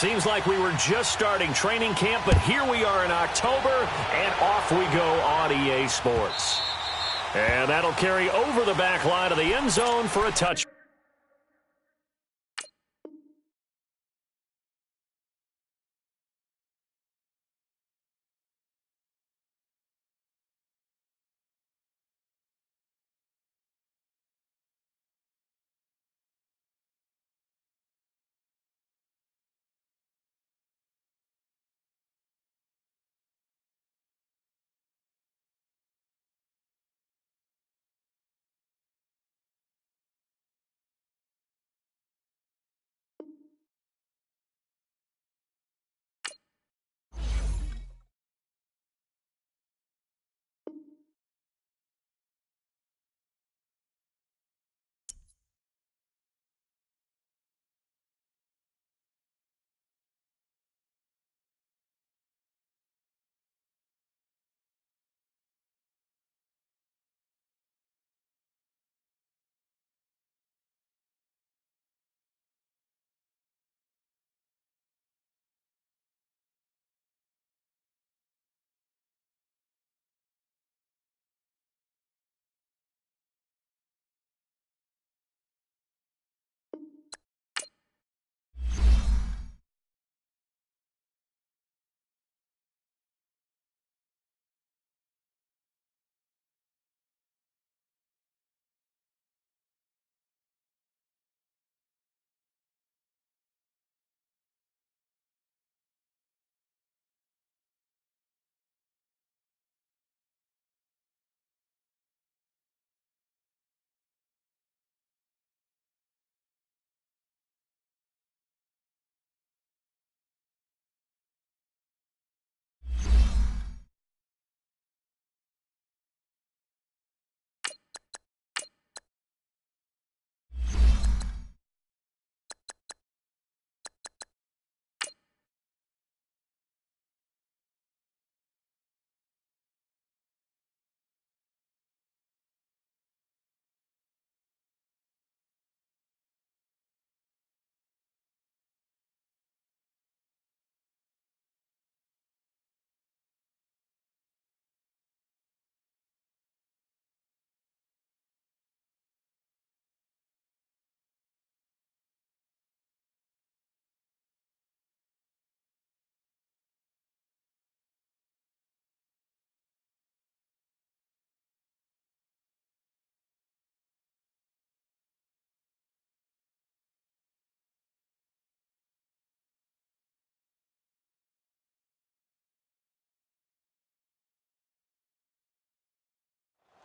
Seems like we were just starting training camp, but here we are in October, and off we go on EA Sports. And that'll carry over the back line of the end zone for a touch.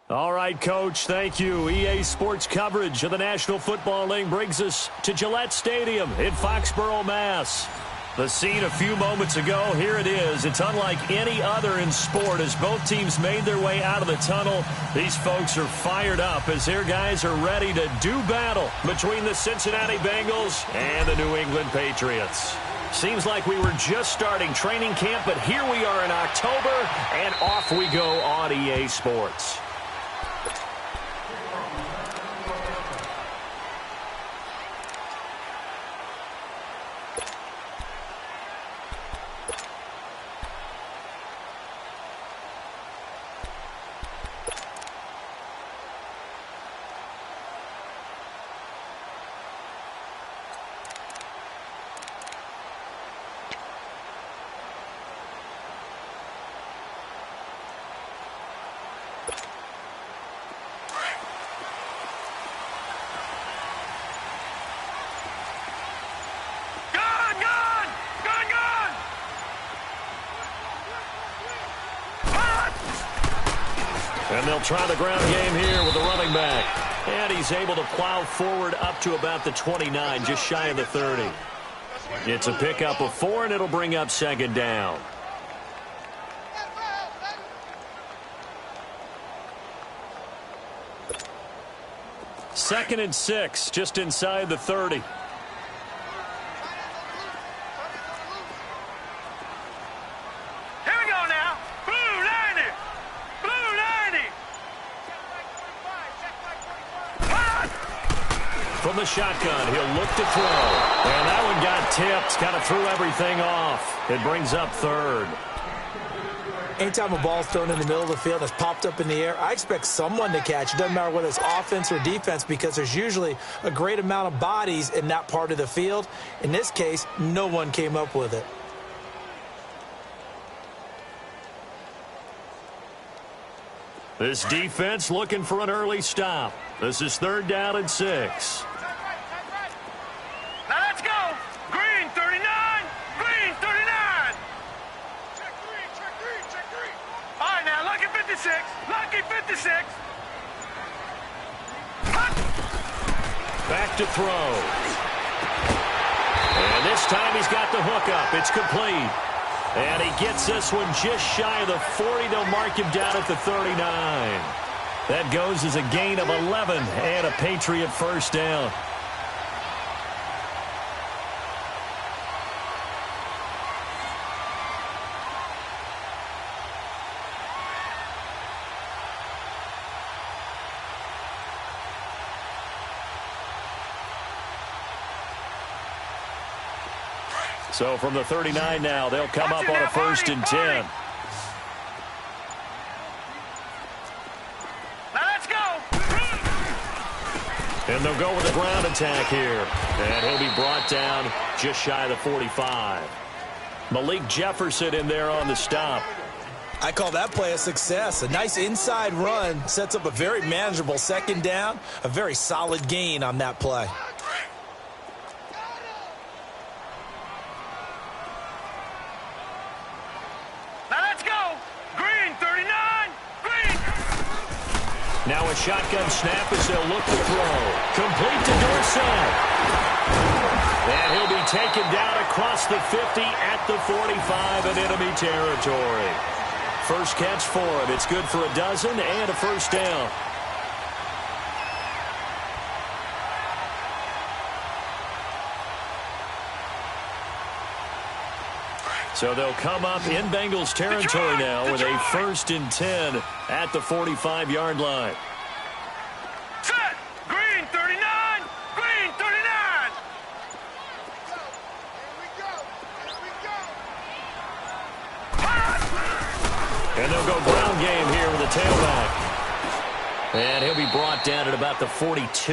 All right, Coach, thank you. EA Sports coverage of the National Football League brings us to Gillette Stadium in Foxborough, Mass. The scene a few moments ago, here it is. It's unlike any other in sport as both teams made their way out of the tunnel. These folks are fired up as their guys are ready to do battle between the Cincinnati Bengals and the New England Patriots. Seems like we were just starting training camp, but here we are in October, and off we go on EA Sports. And they'll try the ground game here with the running back. And he's able to plow forward up to about the 29, just shy of the 30. It's a pickup of 4, and it'll bring up second down. Second and 6, just inside the 30. from the shotgun. He'll look to throw. And that one got tipped. Kind of threw everything off. It brings up third. Anytime a ball's thrown in the middle of the field that's popped up in the air, I expect someone to catch. It doesn't matter whether it's offense or defense because there's usually a great amount of bodies in that part of the field. In this case, no one came up with it. This defense looking for an early stop. This is 3rd down and 6. Now let's go. Green 39. Green 39. Check green. All right, now lucky 56. Lucky 56. Back to throw. And this time he's got the hook up. It's complete. And he gets this one just shy of the 40. They'll mark him down at the 39. That goes as a gain of 11 and a Patriot first down. So from the 39 now, they'll come up on a 1st and 10. Now let's go. And they'll go with a ground attack here. And he'll be brought down just shy of the 45. Malik Jefferson in there on the stop. I call that play a success. A nice inside run sets up a very manageable 2nd down. A very solid gain on that play. Now a shotgun snap as they'll look to throw. Complete to Dorsett. And he'll be taken down across the 50 at the 45 in enemy territory. First catch for him. It's good for a dozen and a first down. So they'll come up in Bengals territory now with a 1st and 10 at the 45-yard line. Set. Green 39. Green 39. And they'll go ground game here with a tailback. And he'll be brought down at about the 42.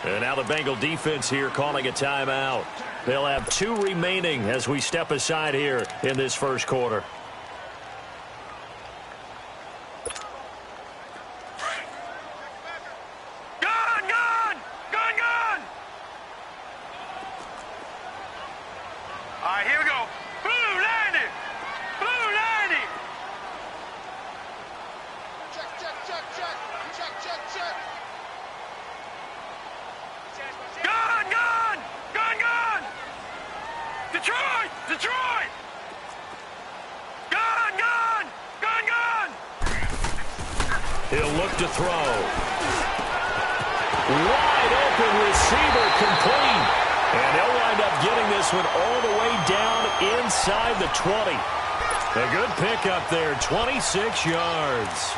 And now the Bengal defense here calling a timeout. They'll have 2 remaining as we step aside here in this first quarter. Gun! All right, here we go. Blue landing. Check. Gun! Detroit! Gun! He'll look to throw. Wide open receiver complete. And they'll wind up getting this one all the way down inside the 20. A good pickup there, 26 yards.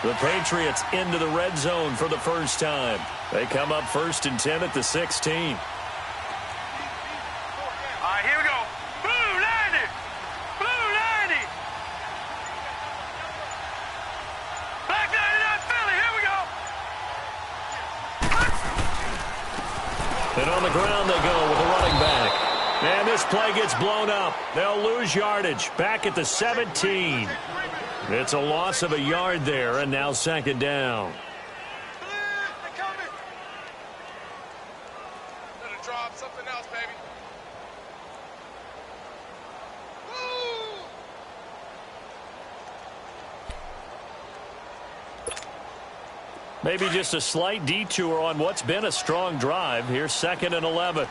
The Patriots into the red zone for the first time. They come up 1st and 10 at the 16. All right, here we go. Blue landing. Black 99 Philly, here we go. And on the ground they go with a running back. And this play gets blown up. They'll lose yardage back at the 17. It's a loss of a yard there, and now 2nd down. Drop something else, baby. Maybe just a slight detour on what's been a strong drive. Here's 2nd and 11.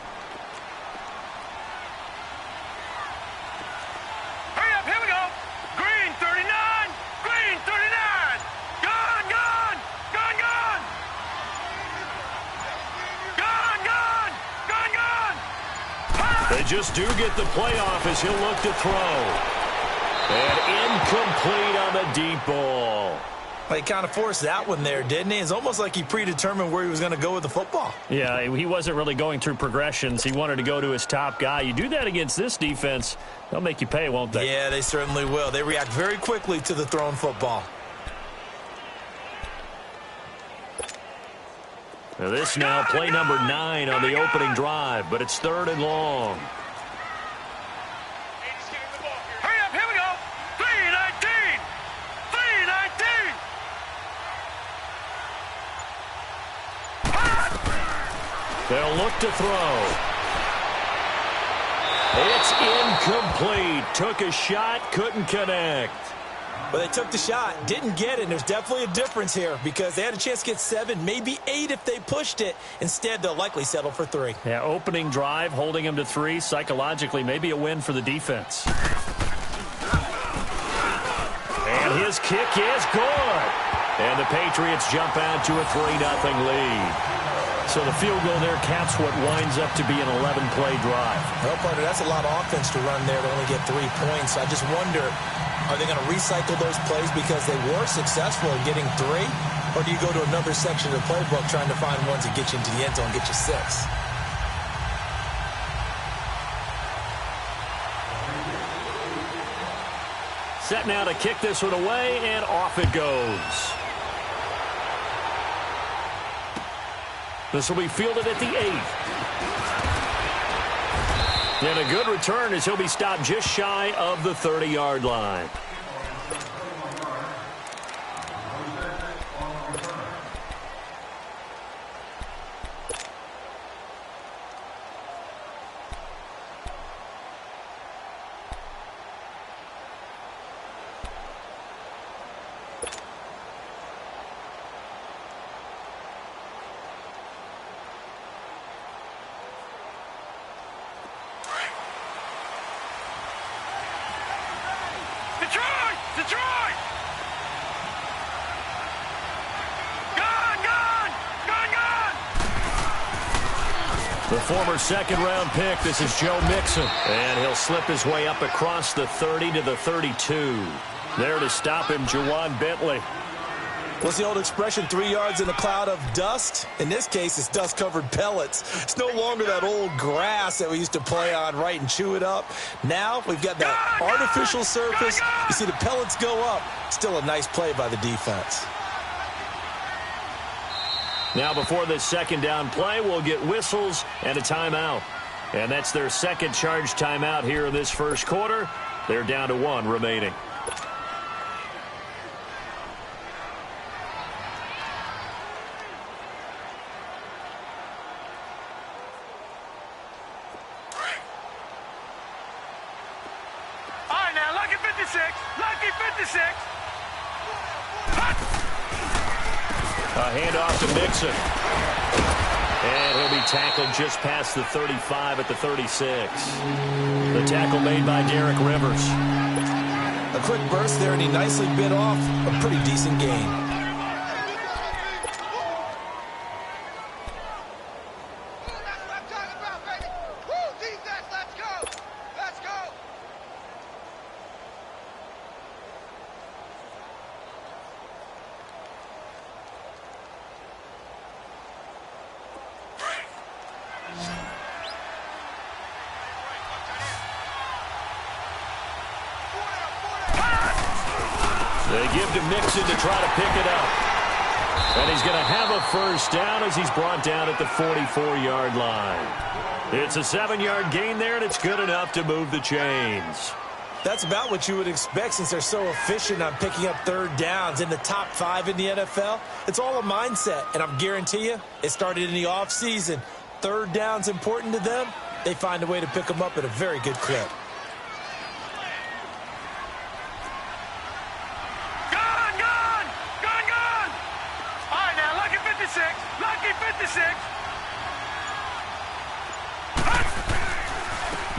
Hurry up, here we go. Green 39. Gun! They just do get the playoff as he'll look to throw. And incomplete on the deep ball. He kind of forced that one there, didn't he? It's almost like he predetermined where he was going to go with the football. Yeah, he wasn't really going through progressions. He wanted to go to his top guy. You do that against this defense, they'll make you pay, won't they? Yeah, they certainly will. They react very quickly to the thrown football. Now this now play number 9 on the opening drive, but it's 3rd and long. Hurry up, here we go. 3:19. 3:19. They'll look to throw. It's incomplete. Took a shot, couldn't connect. But they took the shot, didn't get it, and there's definitely a difference here because they had a chance to get 7, maybe 8 if they pushed it. Instead, they'll likely settle for 3. Yeah, opening drive, holding them to 3. Psychologically, maybe a win for the defense. And his kick is good. And the Patriots jump out to a 3-0 lead. So the field goal there caps what winds up to be an 11-play drive. Well, partner, that's a lot of offense to run there to only get 3 points. I just wonder, are they going to recycle those plays because they were successful in getting 3? Or do you go to another section of the playbook trying to find ones that get you into the end zone and get you 6? Set now to kick this one away, and off it goes. This will be fielded at the 8th. And a good return as he'll be stopped just shy of the 30-yard line. Detroit! Detroit! Gone! Gone! Gone! Gone! The former second-round pick, this is Joe Mixon. And he'll slip his way up across the 30 to the 32. There to stop him, Juwan Bentley. What's the old expression, 3 yards in a cloud of dust? In this case, it's dust-covered pellets. It's no longer that old grass that we used to play on, right, and chew it up. Now we've got that artificial surface. You see the pellets go up. Still a nice play by the defense. Now before this second down play, we'll get whistles and a timeout. And that's their second charge timeout here in this first quarter. They're down to 1 remaining. Lucky 56! Lucky 56! A handoff to Mixon. And he'll be tackled just past the 35 at the 36. The tackle made by Derek Rivers. A quick burst there, and he nicely bit off a pretty decent gain. They give to Mixon to try to pick it up. And he's going to have a first down as he's brought down at the 44-yard line. It's a 7-yard gain there, and it's good enough to move the chains. That's about what you would expect since they're so efficient on picking up third downs in the top 5 in the NFL. It's all a mindset, and I guarantee you it started in the offseason. Third down's important to them. They find a way to pick them up at a very good clip.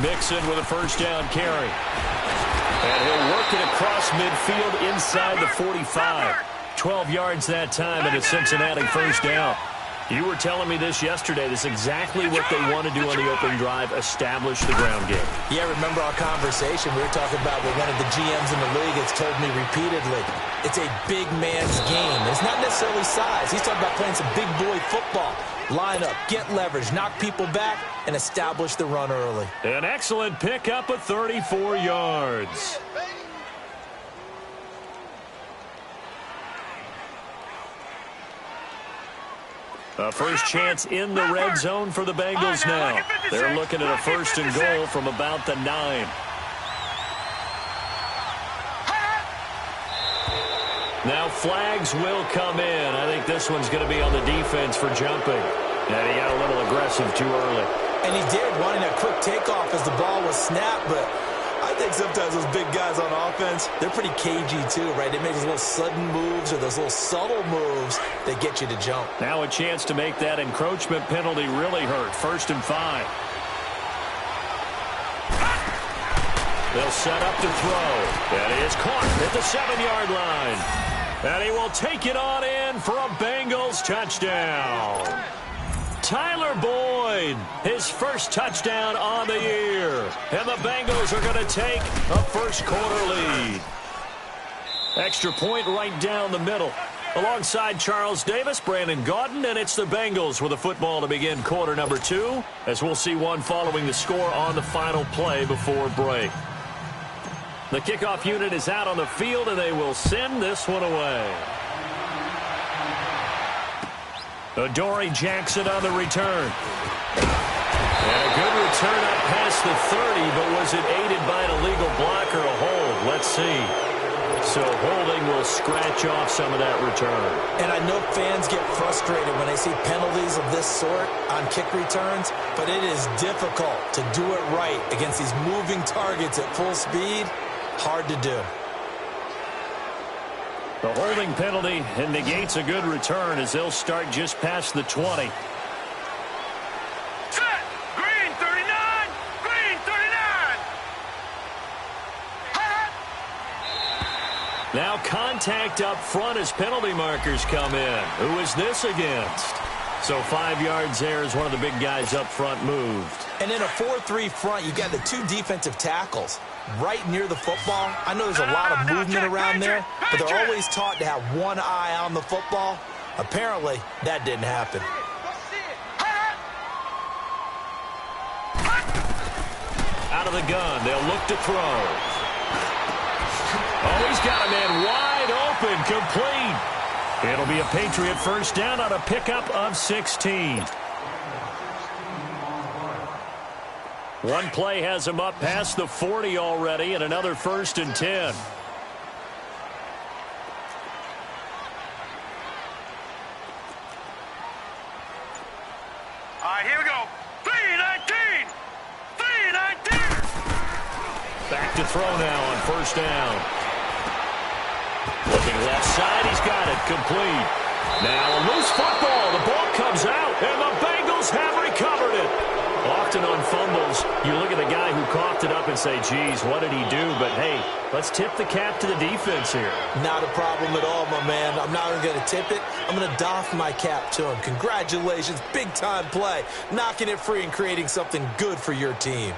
Mixon with a first down carry. And he'll work it across midfield inside the 45. 12 yards that time and a Cincinnati first down. You were telling me this yesterday. This is exactly what they want to do on the opening drive, establish the ground game. Yeah, remember our conversation? We were talking about what one of the GMs in the league has told me repeatedly. It's a big man's game. It's not necessarily size. He's talking about playing some big boy football. Line up, get leverage, knock people back, and establish the run early. An excellent pickup of 34 yards. A first chance in the red zone for the Bengals now. They're looking at a first and goal from about the 9. Now flags will come in. I think this one's going to be on the defense for jumping. And he got a little aggressive too early. And he did, wanting a quick takeoff as the ball was snapped, but I think sometimes those big guys on offense, they're pretty cagey too, right? They make those little sudden moves or those little subtle moves that get you to jump. Now a chance to make that encroachment penalty really hurt. 1st and 5. They'll set up to throw. And he is caught at the 7-yard line. And he will take it on in for a Bengals touchdown. Tyler Boyd, his first touchdown on the year. And the Bengals are going to take a first-quarter lead. Extra point right down the middle. Alongside Charles Davis, Brandon Gaudin, and it's the Bengals with a football to begin quarter number 2, as we'll see one following the score on the final play before break. The kickoff unit is out on the field, and they will send this one away. Adoree Jackson on the return. And a good return up past the 30, but was it aided by an illegal block or a hold? Let's see. So holding will scratch off some of that return. And I know fans get frustrated when they see penalties of this sort on kick returns, but it is difficult to do it right against these moving targets at full speed. Hard to do. The holding penalty and negates a good return as they'll start just past the 20. Set. Green 39. Green 39. Now contact up front as penalty markers come in. Who is this against? So 5 yards there as one of the big guys up front moved. And in a 4-3 front, you got the 2 defensive tackles right near the football. I know there's a lot of movement around there, but they're always taught to have one eye on the football. Apparently, that didn't happen. Out of the gun, they'll look to throw. Oh, he's got a man wide open, complete. It'll be a Patriot first down on a pickup of 16. One play has him up past the 40 already, and another 1st and 10. All right, here we go. 3-19. 3-19. Back to throw now on first down. Looking left side, he's got it, complete. Now a loose football, the ball comes out, and the Bengals have recovered it. Often on fumbles, you look at the guy who coughed it up and say, geez, what did he do? But, hey, let's tip the cap to the defense here. Not a problem at all, my man. I'm not even going to tip it. I'm going to doff my cap to him. Congratulations, big-time play. Knocking it free and creating something good for your team.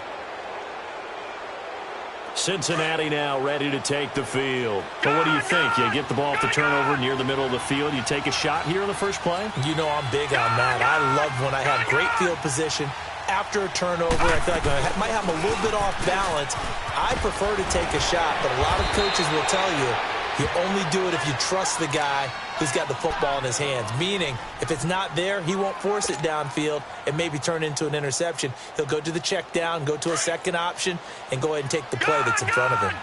Cincinnati now ready to take the field. But what do you think? You get the ball at the turnover near the middle of the field. You take a shot here in the first play? You know I'm big on that. I love when I have great field position. After a turnover, I feel like I might have a little bit off balance. I prefer to take a shot, but a lot of coaches will tell you, you only do it if you trust the guy who's got the football in his hands. Meaning, if it's not there, he won't force it downfield and maybe turn into an interception. He'll go to the check down, go to a second option, and go ahead and take the play that's in front of him.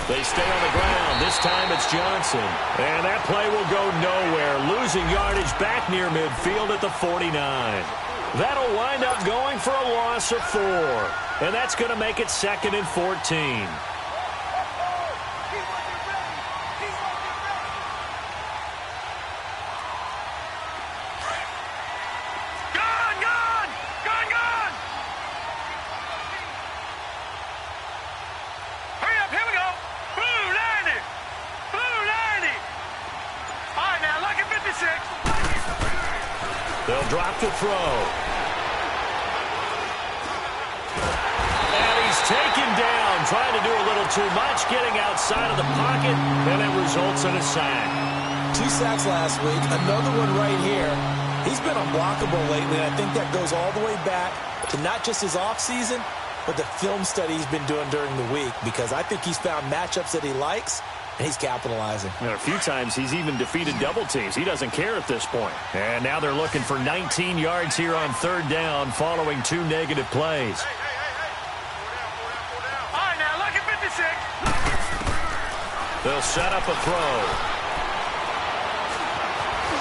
They stay on the ground. This time it's Johnson. And that play will go nowhere. Losing yardage back near midfield at the 49. That'll wind up going for a loss of 4. And that's going to make it 2nd and 14. Hurry up, here we go. They'll drop to throw. And he's taken down, trying to do a little too much, getting outside of the pocket, and it results in a sack. 2 sacks last week, another one right here. He's been unblockable lately, and I think that goes all the way back to not just his offseason, but the film study he's been doing during the week, because I think he's found matchups that he likes, and he's capitalizing. And a few times he's even defeated double teams. He doesn't care at this point. And now they're looking for 19 yards here on 3rd down following 2 negative plays. All right, now look at 56. They'll set up a throw.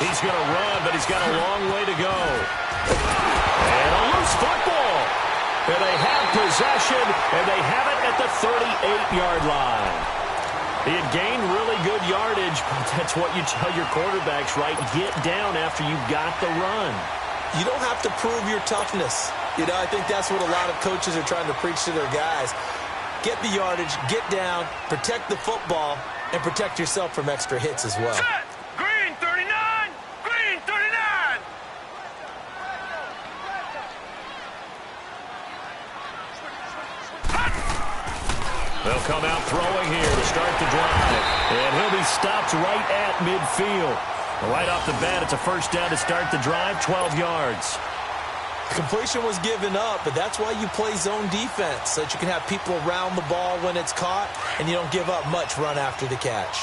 He's going to run, but he's got a long way to go. And a loose football. And they have possession, and they have it at the 38-yard line. He had gained really good yardage, but that's what you tell your quarterbacks, right? Get down after you've got the run. You don't have to prove your toughness. You know, I think that's what a lot of coaches are trying to preach to their guys. Get the yardage, get down, protect the football, and protect yourself from extra hits as well. Set. Green 39. Green 39. They'll come out throwing here to start the drive. And he'll be stopped right at midfield. Right off the bat, it's a 1st down to start the drive, 12 yards. Completion was given up, but that's why you play zone defense, so that you can have people around the ball when it's caught, and you don't give up much run after the catch.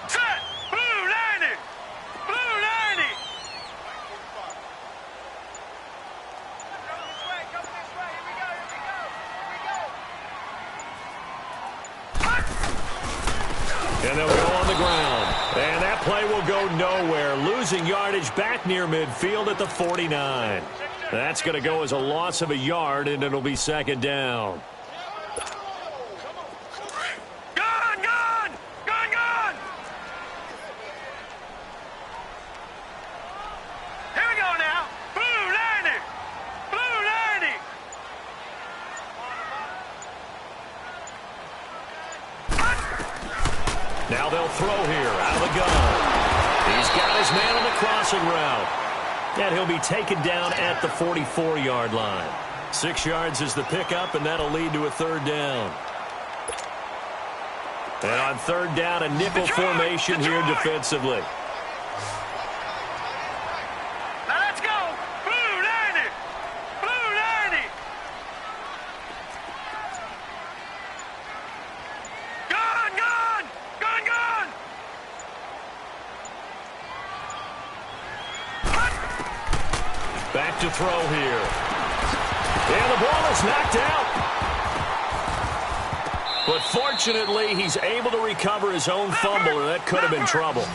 Set. Blue 90. Blue 90. Come this way. Here we go. And they'll go on the ground. And that play will go nowhere, losing yardage back near midfield at the 49. That's going to go as a loss of a yard, and it'll be 2nd down. Gone. Here we go now. Blue 90. Blue 90. Now they'll throw here out of the gun. He's got his man on the crossing route. And he'll be taken down at the 44-yard line. 6 yards is the pickup, and that'll lead to a 3rd down. And on 3rd down, a nickel formation here defensively. Now let's go. Blue 90. Blue 90. Gone. Back to throw here. And the ball is knocked out. But fortunately, he's able to recover his own fumble, and that could have been trouble.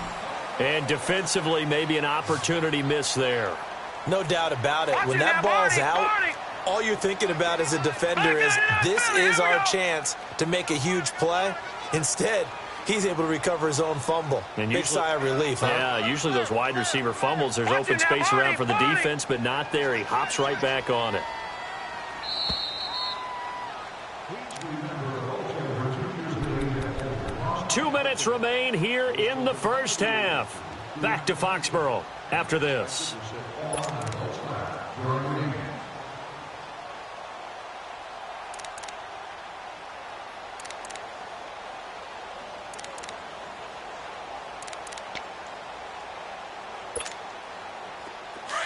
And defensively, maybe an opportunity missed there. No doubt about it. When that ball's out, all you're thinking about as a defender is, this is our chance to make a huge play. Instead, he's able to recover his own fumble. And big sigh of relief, huh? Yeah, usually those wide receiver fumbles, there's open space around for the defense, but not there. He hops right back on it. Two minutes remain here in the 1st half. Back to Foxborough after this.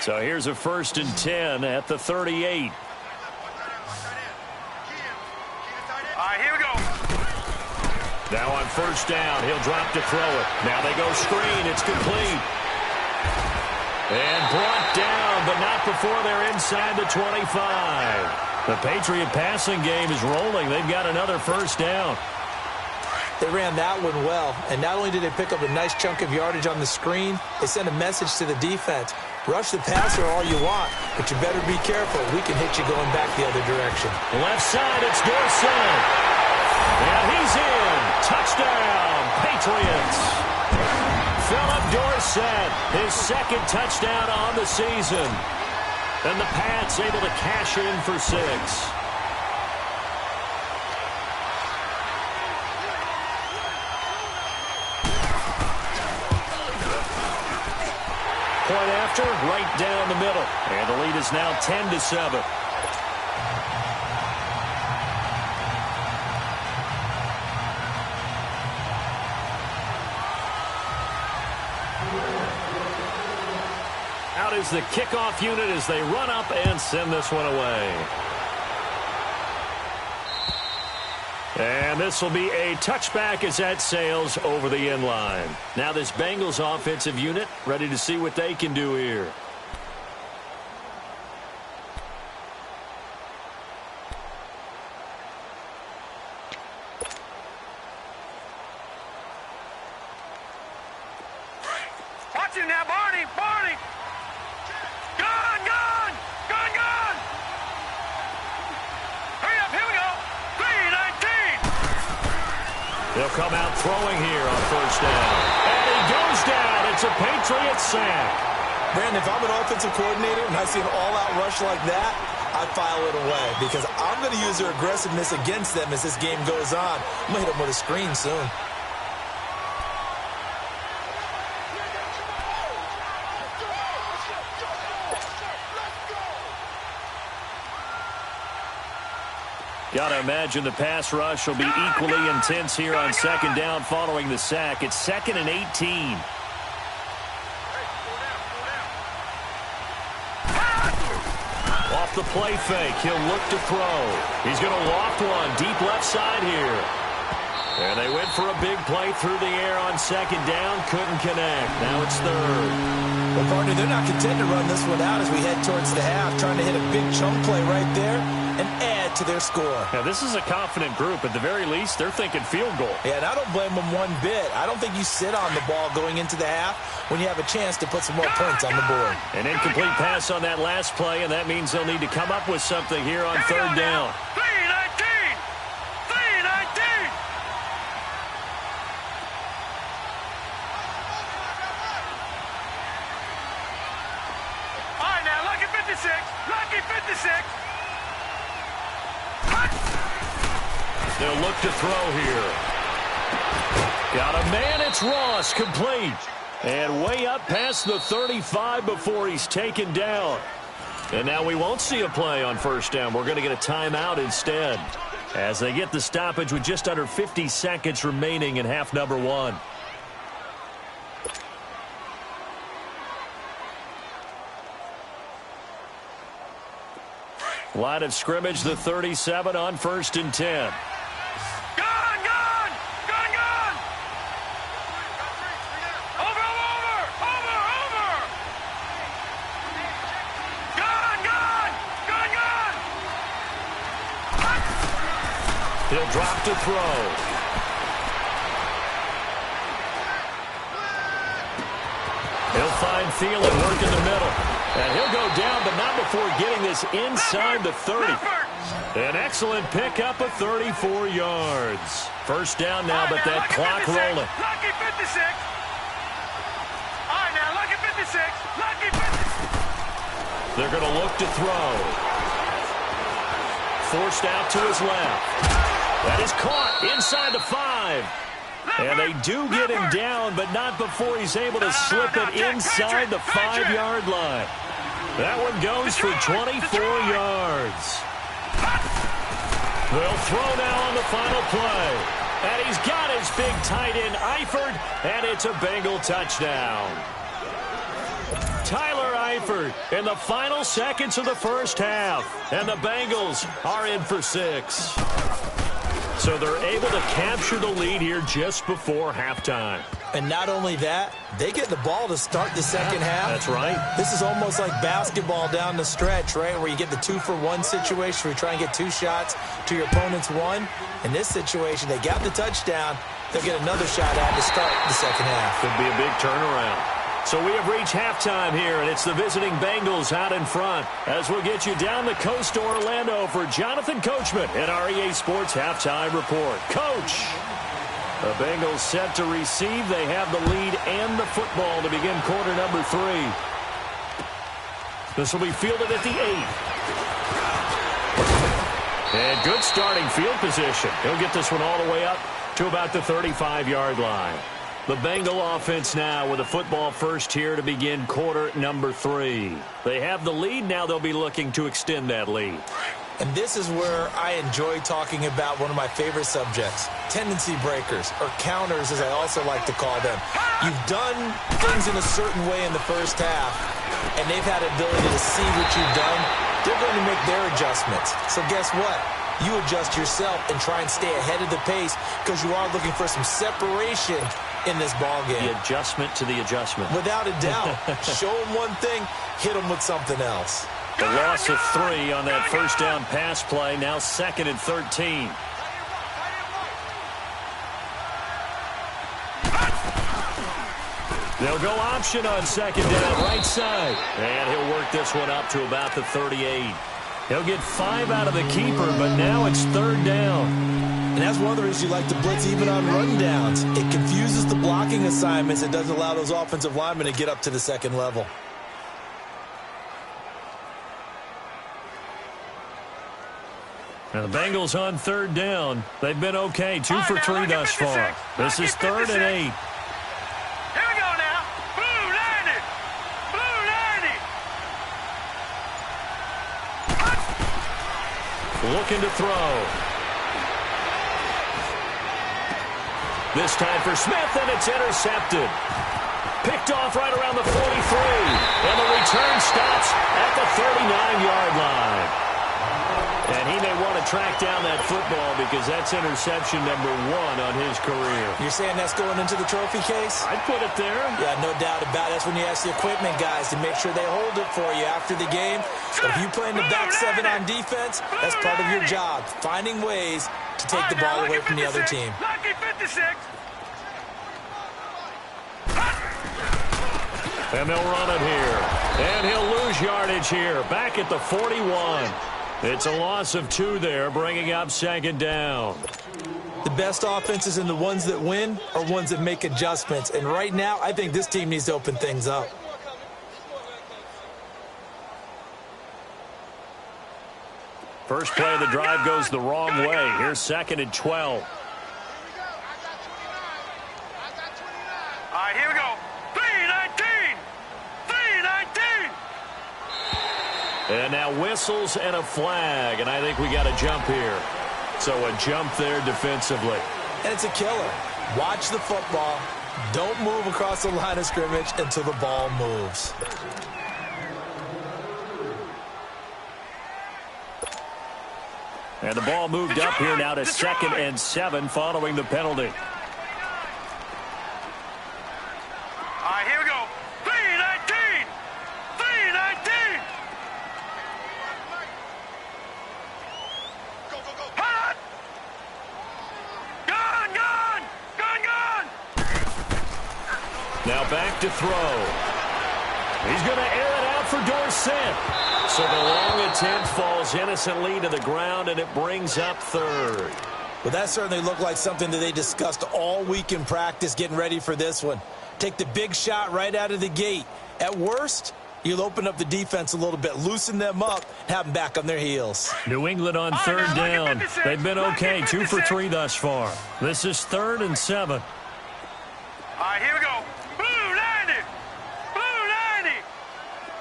So here's a 1st and 10 at the 38. All right, here we go. Now on 1st down, he'll drop to throw it. Now they go screen. It's complete. And brought down, but not before they're inside the 25. The Patriot passing game is rolling. They've got another 1st down. They ran that one well, and not only did they pick up a nice chunk of yardage on the screen, they sent a message to the defense. Rush the passer all you want, but you better be careful. We can hit you going back the other direction. Left side, it's Dorsett. And he's in. Touchdown, Patriots. Philip Dorsett, his 2nd touchdown on the season. And the Pats able to cash in for 6. point after, right down the middle. And the lead is now 10-7. Out is the kickoff unit as they run up and send this one away. And this will be a touchback as that sails over the end line. Now this Bengals offensive unit ready to see what they can do here. Watch him now, Barney! Barney! Gone! Gone! Gone! Gone! Hurry up! Here we go! 3-19! They'll come out throwing here on first down. And he goes down. It's a Patriots sack. Brandon, if I'm an offensive coordinator and I see an all-out rush like that, I file it away because I'm going to use their aggressiveness against them as this game goes on. I'm going to hit them with a screen soon. Got to imagine the pass rush will be equally intense here on second down following the sack. It's 2nd and 18. Off the play fake, he'll look to throw. He's going to loft one deep left side here. And they went for a big play through the air on second down. Couldn't connect. Now it's third. Well, partner, they're not content to run this one out as we head towards the half, trying to hit a big chunk play right there and add to their score. Now, this is a confident group. At the very least, they're thinking field goal. Yeah, and I don't blame them one bit. I don't think you sit on the ball going into the half when you have a chance to put some more points on the board. An incomplete pass on that last play, and that means they'll need to come up with something here on third down. 3-19! 3-19! All right, now, lucky 56. Lucky 56. They'll look to throw here. Got a man, it's Ross, complete. And way up past the 35 before he's taken down. And now we won't see a play on first down. We're going to get a timeout instead as they get the stoppage with just under 50 seconds remaining in half number one. Line of scrimmage, the 37 on 1st and 10. Gone, gone! Gone, gone! Over, over, over, over! Gone, gone! Gone, gone! He'll drop to throw. He'll find Thielen work in the middle. And he'll go down, but not before getting this inside the 30. An excellent pickup of 34 yards. First down now, but that clock rolling. Lucky 56. All right, now, lucky 56. Lucky 56. They're going to look to throw. Forced out to his left. That is caught inside the 5. And they do get him down, but not before he's able to slip it inside the 5-yard line. That one goes for 24 yards. They'll throw now on the final play. And he's got his big tight end, Eifert, and it's a Bengal touchdown. Tyler Eifert in the final seconds of the first half. And the Bengals are in for 6. So they're able to capture the lead here just before halftime. And not only that, they get the ball to start the second half. That's right. This is almost like basketball down the stretch, right, where you get the 2-for-1 situation where you try and get 2 shots to your opponent's 1. In this situation, they got the touchdown. They'll get another shot at to start the second half. Could be a big turnaround. So we have reached halftime here, and it's the visiting Bengals out in front as we'll get you down the coast to Orlando for Jonathan Coachman in our EA Sports Halftime Report. Coach, the Bengals set to receive. They have the lead and the football to begin quarter number 3. This will be fielded at the 8. And good starting field position. He'll get this one all the way up to about the 35-yard line. The Bengal offense now with a football first here to begin quarter number 3. They have the lead. Now they'll be looking to extend that lead. And this is where I enjoy talking about one of my favorite subjects, tendency breakers, or counters as I also like to call them. You've done things in a certain way in the first half, and they've had the ability to see what you've done. They're going to make their adjustments. So guess what? You adjust yourself and try and stay ahead of the pace because you are looking for some separation in this ball game. The adjustment to the adjustment. Without a doubt. Show them one thing, hit them with something else. The loss of 3 on that first down pass play, now 2nd and 13. They'll go option on 2nd down, right side. And he'll work this one up to about the 38. He'll get 5 out of the keeper, but now it's 3rd down. And that's one of the reasons you like to blitz even on rundowns. It confuses the blocking assignments. It doesn't allow those offensive linemen to get up to the second level. Now the Bengals on 3rd down. They've been okay, 2 for 3 thus far. This is 3rd and 8. Here we go now. Blue 90. Blue 90. Looking to throw. This time for Smith, and it's intercepted. Picked off right around the 43. And the return stops at the 39-yard line. And he may want to track down that football because that's interception number 1 on his career. You're saying that's going into the trophy case? I'd put it there. Yeah, no doubt about it. That's when you ask the equipment guys to make sure they hold it for you after the game. But if you play in the back 7 on defense, that's part of your job, finding ways to take the ball away from the other team. Lucky 56. And they'll run it here. And he'll lose yardage here. Back at the 41. It's a loss of 2 there, bringing up 2nd down. The best offenses and the ones that win are ones that make adjustments. And right now, I think this team needs to open things up. First play of the drive goes the wrong way. Here's 2nd and 12. All right, here we go. 3-19. 3-19. And now whistles and a flag, and I think we got a jump here. So a jump there defensively. And it's a killer. Watch the football. Don't move across the line of scrimmage until the ball moves. And the ball moved up here now to 2nd and 7 following the penalty. All right, here we go. 3-19. 3-19. Go, go, go. Hot. Gone, gone. Gone, gone. Now back to throw. He's going to air it out for Dorsett. So the long attempt falls innocently to the ground, and it brings up 3rd. Well, that certainly looked like something that they discussed all week in practice getting ready for this one. Take the big shot right out of the gate. At worst, you'll open up the defense a little bit, loosen them up, have them back on their heels. New England on 3rd down. They've been okay, 2 for 3 thus far. This is 3rd and 7. All right, here we go. Blue 90. Blue 90.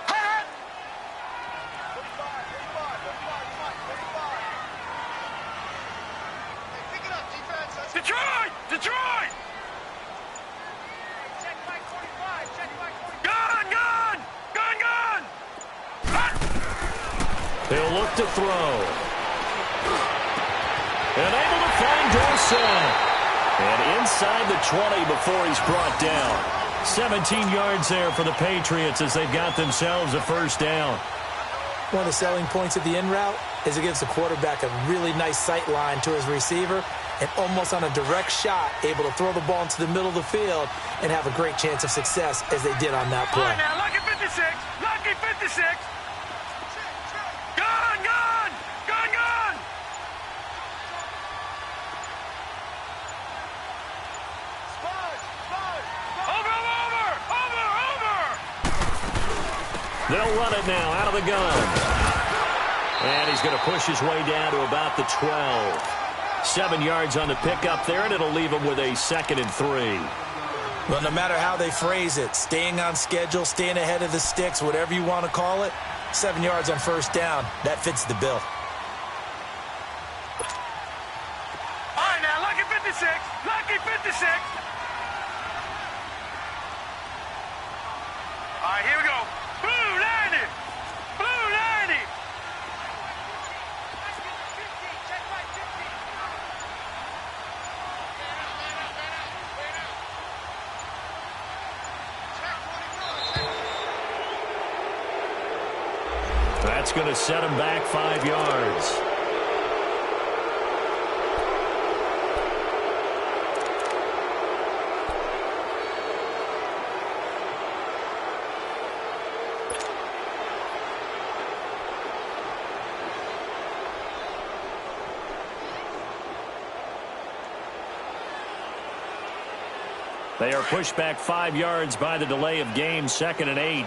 Hot. Detroit! Detroit! Check Mike 45. Check Mike 45. Gone! Gone! Gone! Gone! Hot. He'll look to throw. And able to find Dorsett. And inside the 20 before he's brought down. 17 yards there for the Patriots as they've got themselves a first down. One of the selling points of the in route is it gives the quarterback a really nice sight line to his receiver and almost on a direct shot able to throw the ball into the middle of the field and have a great chance of success as they did on that play. All right, now, lucky 56. Lucky 56. Gone! Gone! Gone! Gone! Over! Over! Over! Over! They'll run it now out of the gun. And he's going to push his way down to about the 12. 7 yards on the pickup there, and it'll leave him with a 2nd and 3. Well, no matter how they phrase it, staying on schedule, staying ahead of the sticks, whatever you want to call it, 7 yards on first down, that fits the bill. All right, now, lucky 56. Lucky 56. All right, here we go. Blue 90. Blue 90. That's going to set him back 5 yards. They are pushed back 5 yards by the delay of game, 2nd and 8.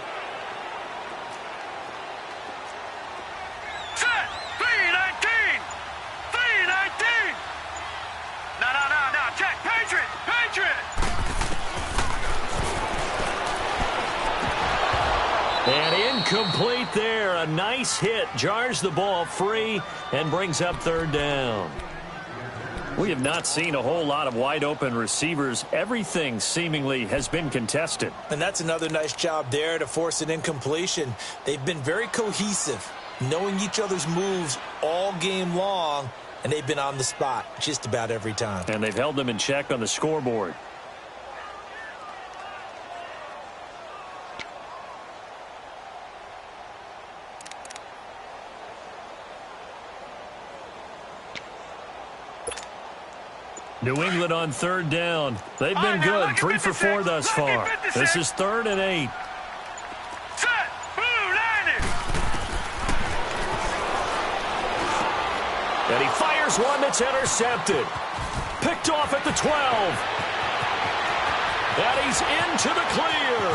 Set! 319! 319! No. Check. Patriot! Patriot! And incomplete there. A nice hit. Jars the ball free and brings up 3rd down. We have not seen a whole lot of wide-open receivers. Everything seemingly has been contested. And that's another nice job there to force an incompletion. They've been very cohesive, knowing each other's moves all game long, and they've been on the spot just about every time. And they've held them in check on the scoreboard. New England on 3rd down. They've been good. 3 for 4 thus far. This is 3rd and 8. Set! Blue 90! And he fires one that's intercepted. Picked off at the 12. And he's into the clear.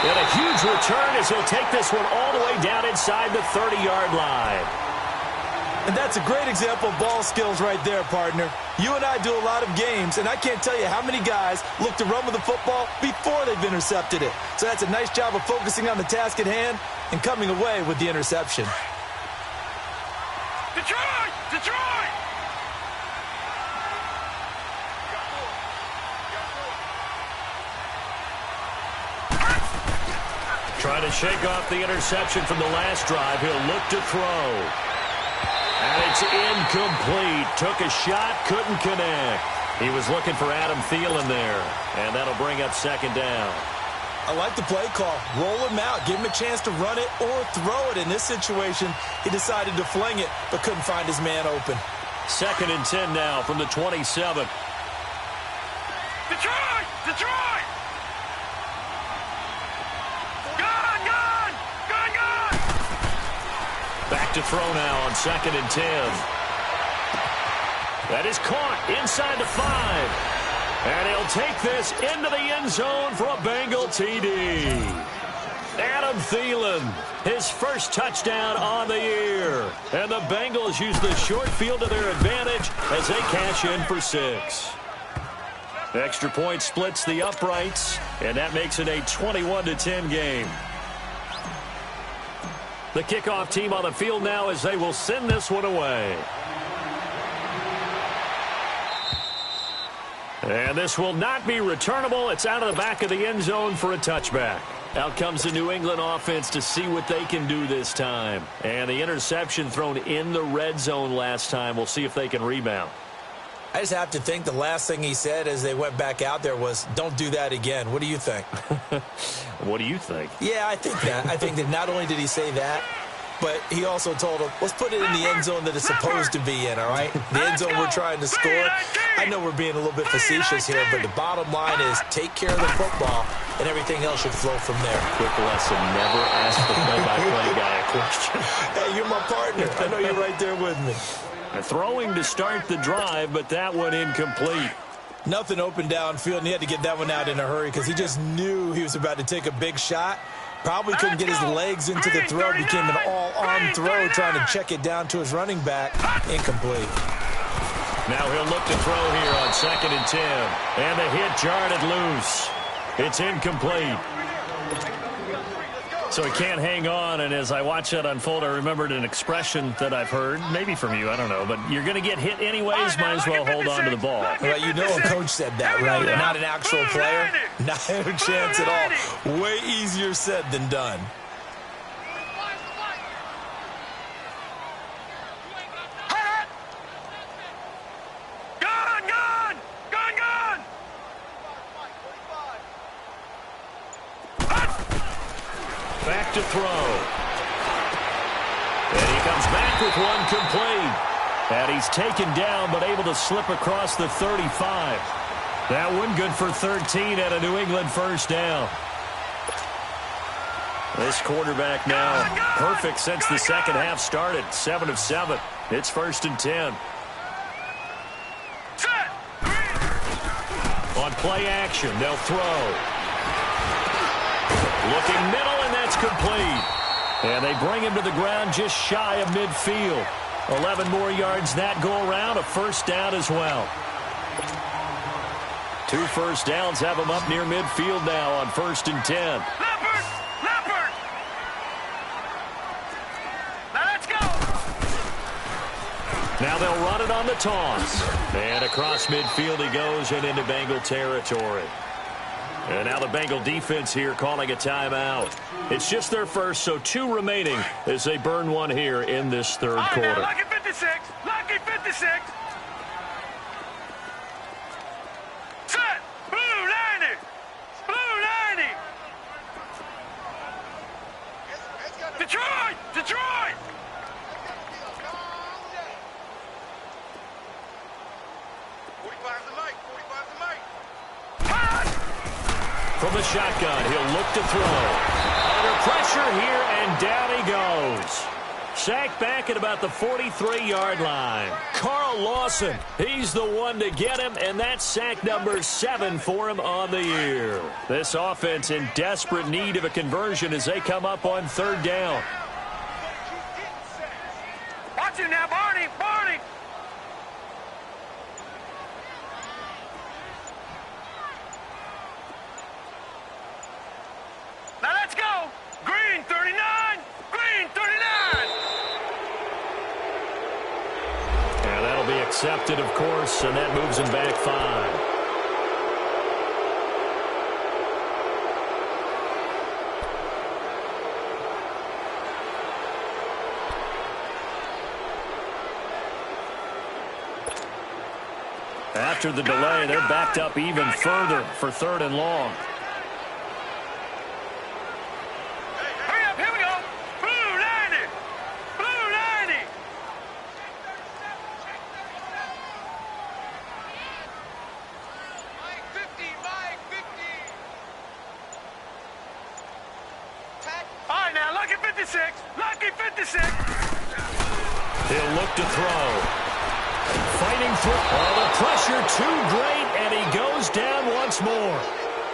And a huge return as he'll take this one all the way down inside the 30-yard line. And that's a great example of ball skills right there, partner. You and I do a lot of games, and I can't tell you how many guys look to run with the football before they've intercepted it. So that's a nice job of focusing on the task at hand and coming away with the interception. Detroit! Detroit! Trying to shake off the interception from the last drive. He'll look to throw. And it's incomplete. Took a shot, couldn't connect. He was looking for Adam Thielen there. And that'll bring up 2nd down. I like the play call. Roll him out. Give him a chance to run it or throw it. In this situation, he decided to fling it, but couldn't find his man open. 2nd and 10 now from the 27. Detroit! Detroit! Gun! Gun! Gun! Gun! Back to throw now on 2nd and 10. That is caught inside the 5. And he'll take this into the end zone for a Bengal TD. Adam Thielen, his first touchdown on the year. And the Bengals use the short field to their advantage as they cash in for 6. Extra point splits the uprights, and that makes it a 21-10 game. The kickoff team on the field now as they will send this one away. And this will not be returnable. It's out of the back of the end zone for a touchback. Out comes the New England offense to see what they can do this time. And the interception thrown in the red zone last time. We'll see if they can rebound. I just have to think the last thing he said as they went back out there was, don't do that again. What do you think? What do you think? Yeah, I think that. I think that not only did he say that, but he also told him, let's put it in the end zone that it's supposed to be in, all right? The end zone we're trying to score. I know we're being a little bit facetious here, but the bottom line is take care of the football, and everything else should flow from there. Quick lesson, never ask the play-by-play guy a question. Hey, you're my partner. I know you're right there with me. Throwing to start the drive, but that one incomplete. Nothing open downfield, and he had to get that one out in a hurry because he just knew he was about to take a big shot. Probably couldn't get his legs into the throw. Became an all-arm throw trying to check it down to his running back. Incomplete. Now he'll look to throw here on 2nd and 10. And the hit jarred it loose. It's incomplete. So he can't hang on, and as I watch that unfold, I remembered an expression that I've heard, maybe from you, I don't know, but you're going to get hit anyways, might as well hold on to the ball. Well, you know a coach said that, right? Yeah. Not an actual player. Not a chance at all. Way easier said than done. Back to throw. And he comes back with one complete. And he's taken down but able to slip across the 35. That one good for 13 at a New England first down. This quarterback now perfect since the second half started. 7 of 7. It's 1st and 10. On play action, they'll throw. Looking middle, and that's complete. And they bring him to the ground just shy of midfield. 11 more yards that go around, a first down as well. 2 first downs have him up near midfield now on 1st and 10. Leopard! Now let's go! Now they'll run it on the toss. And across midfield he goes and into Bengal territory. And now the Bengal defense here calling a timeout. It's just their first, so 2 remaining as they burn one here in this third quarter. Lucky 56! Lucky 56! Set! Blue 90! Blue 90! Detroit! Detroit! From the shotgun, he'll look to throw. Under pressure here, and down he goes. Sacked back at about the 43-yard line. Carl Lawson, he's the one to get him, and that's sack number 7 for him on the year. This offense in desperate need of a conversion as they come up on 3rd down. Watch him now, Barney! Barney! Now let's go! Green 39! Green 39! And that'll be accepted, of course, and that moves him back 5. After the delay, they're backed up even further for 3rd and long. Hurry up, here we go! Blue 90! Blue 90! Mike 50! Mike 50! All right, now, lucky 56! Lucky 56! He'll look to throw. Fighting through. Oh, the pressure too great, and he goes down once more.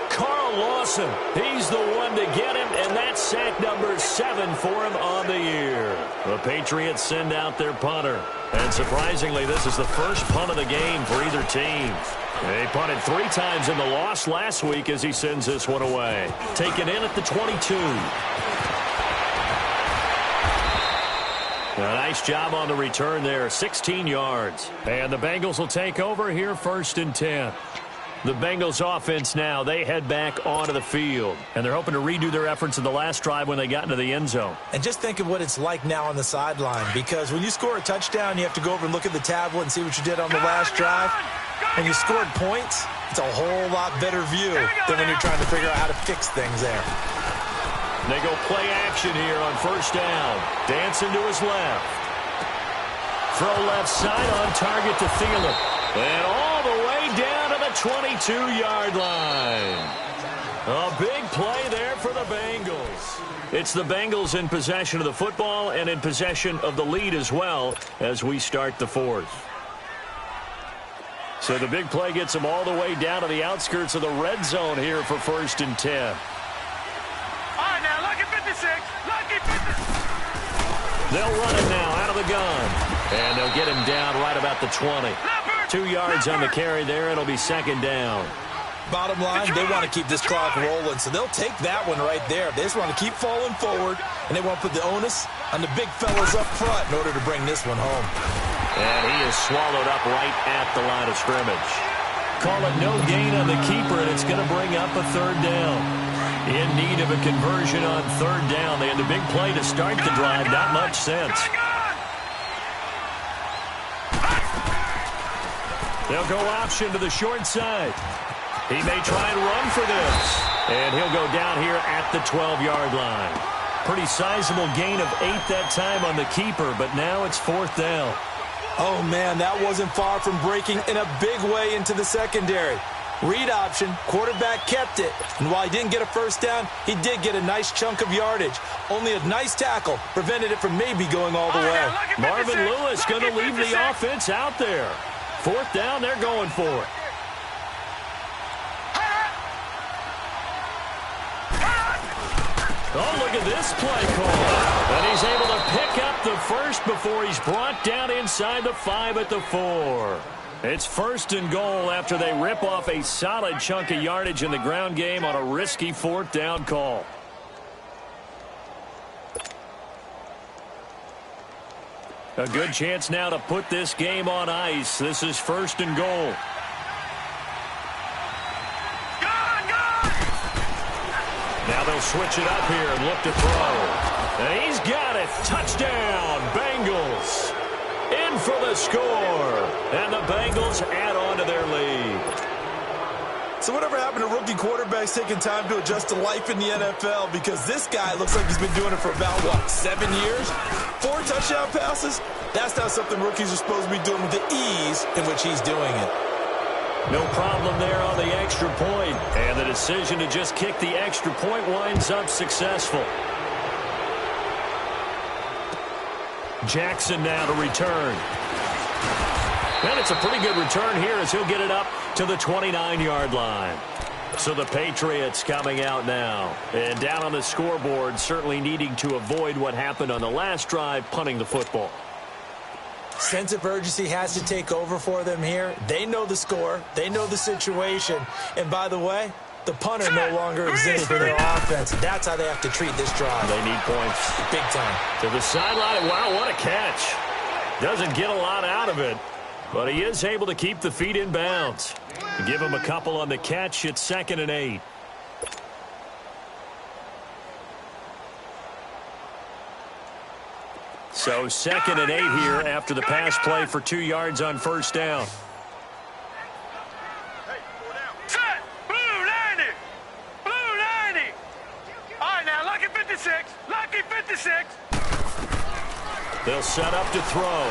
Carl Lawson, he's the one to get him, and that's sack number 7 for him on the year. The Patriots send out their punter. And surprisingly, this is the first punt of the game for either team. They punted 3 times in the loss last week as he sends this one away. Taken in at the 22. A nice job on the return there, 16 yards. And the Bengals will take over here 1st and 10. The Bengals offense now, they head back onto the field. And they're hoping to redo their efforts in the last drive when they got into the end zone. And just think of what it's like now on the sideline, because when you score a touchdown, you have to go over and look at the tablet and see what you did on the last drive. When you scored points, it's a whole lot better view than when you're trying to figure out how to fix things there. They go play action here on 1st down. Dancing to his left. Throw left side on target to Thielen. And all the way down to the 22-yard line. A big play there for the Bengals. It's the Bengals in possession of the football and in possession of the lead as well as we start the 4th. So the big play gets them all the way down to the outskirts of the red zone here for 1st and 10. They'll run it now out of the gun. And they'll get him down right about the 20. To 2 yards on the carry there. It'll be second down. Bottom line, they want to keep this clock rolling, so they'll take that one right there. They just want to keep falling forward, and they want to put the onus on the big fellas up front in order to bring this one home. And he is swallowed up right at the line of scrimmage. Call it no gain on the keeper, and it's going to bring up a third down. In need of a conversion on third down. They had the big play to start the drive. Not much sense. They'll go option to the short side. He may try and run for this. And he'll go down here at the 12-yard line. Pretty sizable gain of 8 that time on the keeper, but now it's fourth down. Oh, man, that wasn't far from breaking in a big way into the secondary. Read option, quarterback kept it. And while he didn't get a first down, he did get a nice chunk of yardage. Only a nice tackle prevented it from maybe going all the way. Marvin Lewis going to leave the offense out there. Fourth down, they're going for it. Oh, look at this play call. And he's able to pick up the first before he's brought down inside the 5 at the 4. It's first and goal after they rip off a solid chunk of yardage in the ground game on a risky fourth down call. A good chance now to put this game on ice. This is first and goal. Now they'll switch it up here and look to throw. And he's got it. Touchdown, Bengals. In for the score. And the Bengals add on to their lead. So whatever happened to rookie quarterbacks taking time to adjust to life in the NFL? Because this guy looks like he's been doing it for about, 7 years? 4 touchdown passes? That's not something rookies are supposed to be doing with the ease in which he's doing it. No problem there on the extra point. And the decision to just kick the extra point winds up successful. Jackson now to return. And it's a pretty good return here as he'll get it up to the 29-yard line. So the Patriots coming out now. And down on the scoreboard, certainly needing to avoid what happened on the last drive, punting the football. Sense of urgency has to take over for them here. They know the score. They know the situation. And by the way, the punter no longer exists for their offense. That's how they have to treat this drive. They need points. Big time. To the sideline. Wow, what a catch. Doesn't get a lot out of it, but he is able to keep the feet in bounds. Give him a couple on the catch. It's 2nd and 8. So 2nd and 8 here after the pass play for 2 yards on first down. Set! Blue 90! Blue 90! All right, now, lucky 56. Lucky 56. They'll set up to throw.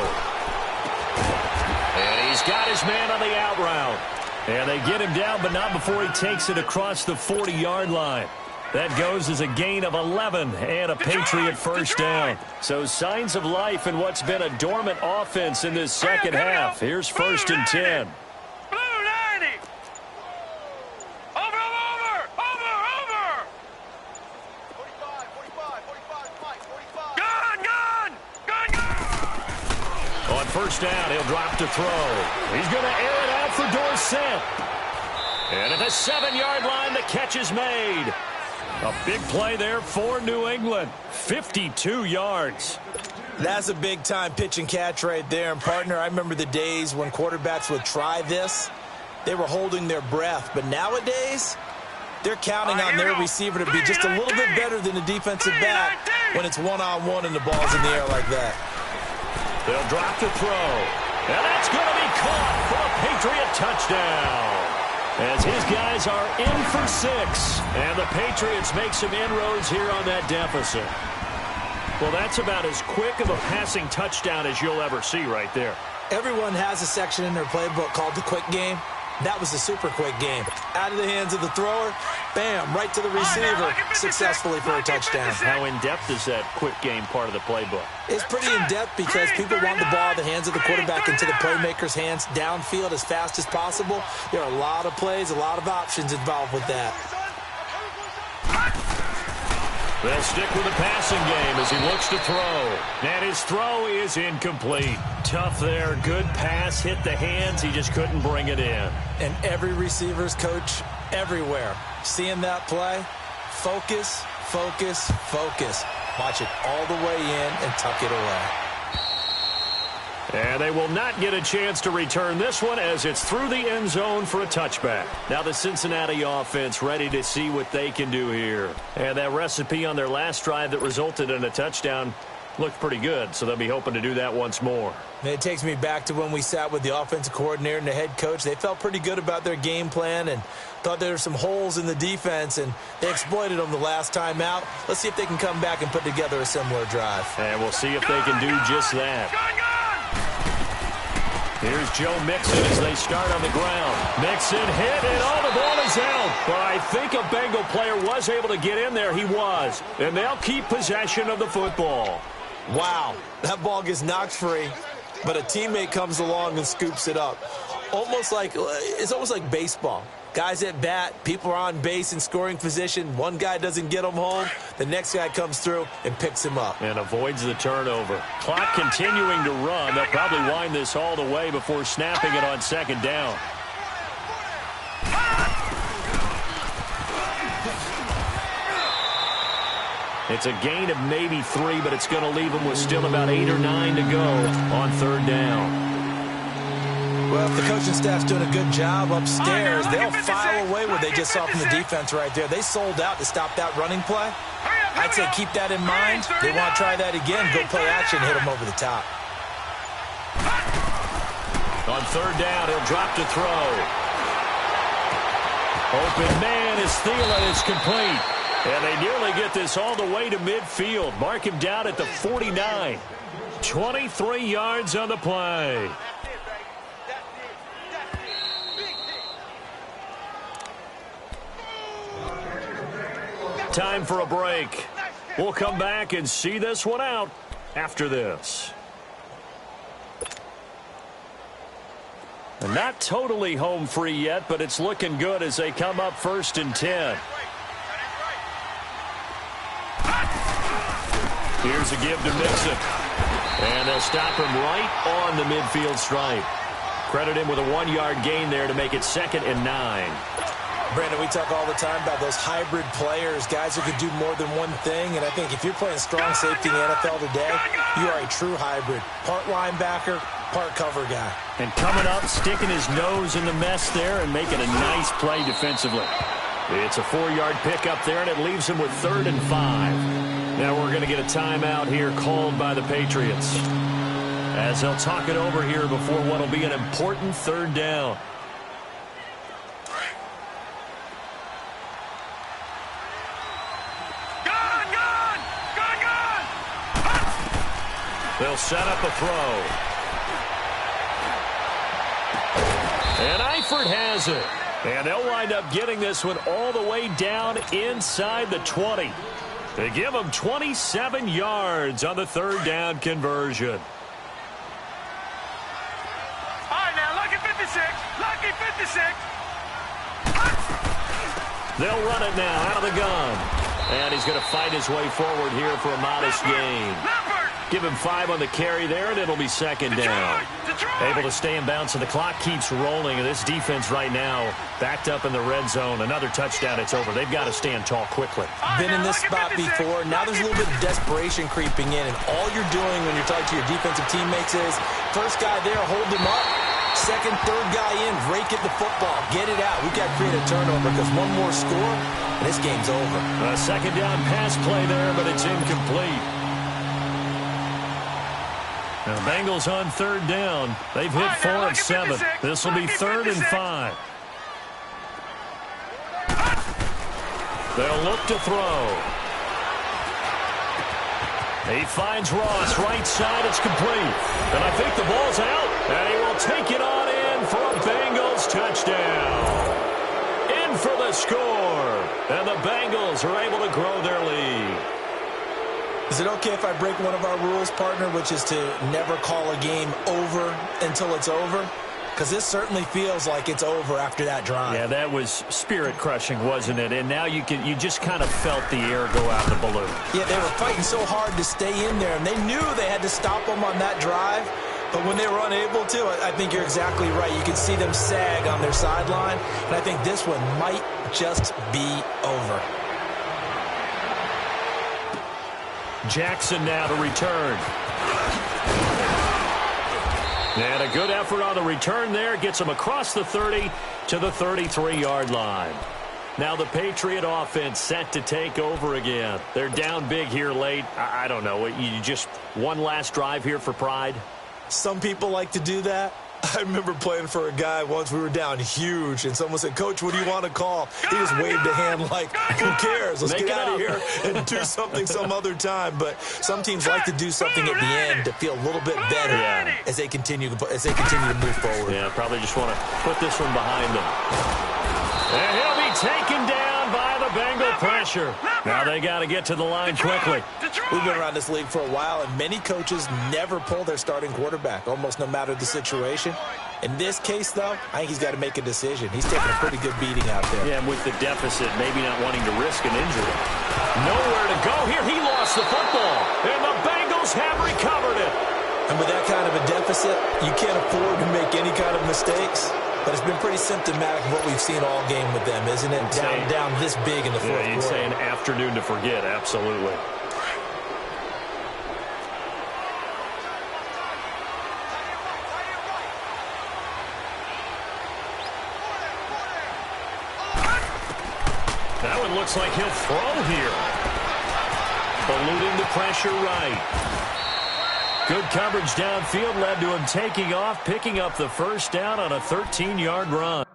And he's got his man on the out route. And they get him down, but not before he takes it across the 40-yard line. That goes as a gain of 11 and a Patriot first down. So signs of life in what's been a dormant offense in this second half. Here's 1st and 10. Blue 90! Over! 45! Gun! On first down, he'll drop to throw. He's going to air it out for Dorsett. And at the 7-yard line, the catch is made. A big play there for New England. 52 yards. That's a big-time pitch and catch right there. And, partner, I remember the days when quarterbacks would try this. They were holding their breath. But nowadays, they're counting on their receiver to be just a little bit better than the defensive back when it's one-on-one and the ball's in the air like that. They'll drop to throw. And that's going to be caught for a Patriot touchdown. As his guys are in for 6. And the Patriots make some inroads here on that deficit. Well, that's about as quick of a passing touchdown as you'll ever see right there. Everyone has a section in their playbook called the quick game. That was a super quick game. Out of the hands of the thrower, bam, right to the receiver, successfully for a touchdown. How in-depth is that quick game part of the playbook? It's pretty in-depth because people want the ball out of the hands of the quarterback into the playmaker's hands downfield as fast as possible. There are a lot of plays, a lot of options involved with that. They'll stick with the passing game as he looks to throw. And his throw is incomplete. Tough there. Good pass. Hit the hands. He just couldn't bring it in. And every receiver's coach everywhere. Seeing that play, focus, focus, focus. Watch it all the way in and tuck it away. And they will not get a chance to return this one as it's through the end zone for a touchback. Now the Cincinnati offense ready to see what they can do here. And that recipe on their last drive that resulted in a touchdown looked pretty good, so they'll be hoping to do that once more. And it takes me back to when we sat with the offensive coordinator and the head coach. They felt pretty good about their game plan and thought there were some holes in the defense, and they exploited them the last time out. Let's see if they can come back and put together a similar drive. And we'll see if they can do just that. Here's Joe Mixon as they start on the ground. Mixon hit, and the ball is out. But I think a Bengal player was able to get in there. He was. And they'll keep possession of the football. Wow, that ball gets knocked free, but a teammate comes along and scoops it up. It's almost like baseball. Guys at bat, people are on base in scoring position. One guy doesn't get him home. The next guy comes through and picks him up. And avoids the turnover. Clock continuing to run. They'll probably wind this all the way before snapping it on second down. It's a gain of maybe 3, but it's going to leave them with still about 8 or 9 to go on third down. Well, if the coaching staff's doing a good job upstairs, they'll file away what they just saw from the defense right there. They sold out to stop that running play. I'd say keep that in mind. They want to try that again, go play action, hit them over the top. On third down, he'll drop to throw. Open man is Thielen. It's complete. And they nearly get this all the way to midfield. Mark him down at the 49. 23 yards on the play. Time for a break. We'll come back and see this one out after this. And not totally home free yet, but it's looking good as they come up 1st and 10. Here's a give to Mixon. And they'll stop him right on the midfield stripe. Credit him with a 1-yard gain there to make it 2nd and 9. Brandon, we talk all the time about those hybrid players, guys who could do more than one thing. And I think if you're playing strong safety in the NFL today, you are a true hybrid. Part linebacker, part cover guy. And coming up, sticking his nose in the mess there and making a nice play defensively. It's a 4-yard pickup there, and it leaves him with 3rd and 5. Now we're going to get a timeout here called by the Patriots, as they'll talk it over here before what will be an important 3rd down. They'll set up a throw. And Eifert has it. And they'll wind up getting this one all the way down inside the 20. They give them 27 yards on the 3rd down conversion. All right, now, lucky 56. Lucky 56. They'll run it now out of the gun. And he's going to fight his way forward here for a modest gain. Give him 5 on the carry there, and it'll be 2nd down. Able to stay in bounds, so the clock keeps rolling. And this defense right now backed up in the red zone. Another touchdown, it's over. They've got to stand tall quickly. Been in this spot before. Now there's a little bit of desperation creeping in. And all you're doing when you're talking to your defensive teammates is, first guy there, hold him up. Second, third guy in, rake at the football. Get it out. We've got to create a turnover because one more score, and this game's over. A 2nd down pass play there, but it's incomplete. Now, Bengals on 3rd down. They've hit 4 of 7. This will be 3rd and 5. They'll look to throw. He finds Ross, right side, it's complete. And I think the ball's out, and he will take it on in for a Bengals touchdown. In for the score, and the Bengals are able to grow their lead. Is it okay if I break one of our rules, partner, which is to never call a game over until it's over? because this certainly feels like it's over after that drive. Yeah, that was spirit-crushing, wasn't it? And now you just kind of felt the air go out of the balloon. Yeah, they were fighting so hard to stay in there, and they knew they had to stop them on that drive. But when they were unable to, I think you're exactly right. You can see them sag on their sideline, and I think this one might just be over. Jackson now to return. And a good effort on the return there. Gets him across the 30 to the 33-yard line. Now the Patriot offense set to take over again. They're down big here late. I don't know. You just one last drive here for pride? Some people like to do that. I remember playing for a guy once. We were down huge, and someone said, "Coach, what do you want to call?" He just waved a hand like, who cares? Let's get out of here and do something some other time. But some teams like to do something at the end to feel a little bit better as they continue to move forward. Yeah, probably just want to put this one behind them. And he'll be taken down by the Bengal pressure. Now they got to get to the line quickly. We've been around this league for a while, and many coaches never pull their starting quarterback, almost no matter the situation. In this case, though, I think he's got to make a decision. He's taking a pretty good beating out there. Yeah, and with the deficit, maybe not wanting to risk an injury. Nowhere to go here. He lost the football, and the Bengals have recovered it. And with that kind of a deficit, you can't afford to make any kind of mistakes. But it's been pretty symptomatic of what we've seen all game with them, isn't it? Down this big in the fourth quarter. You'd say an afternoon to forget, absolutely. That one looks like he'll throw here. Eluding the pressure right. Good coverage downfield led to him taking off, picking up the first down on a 13-yard run.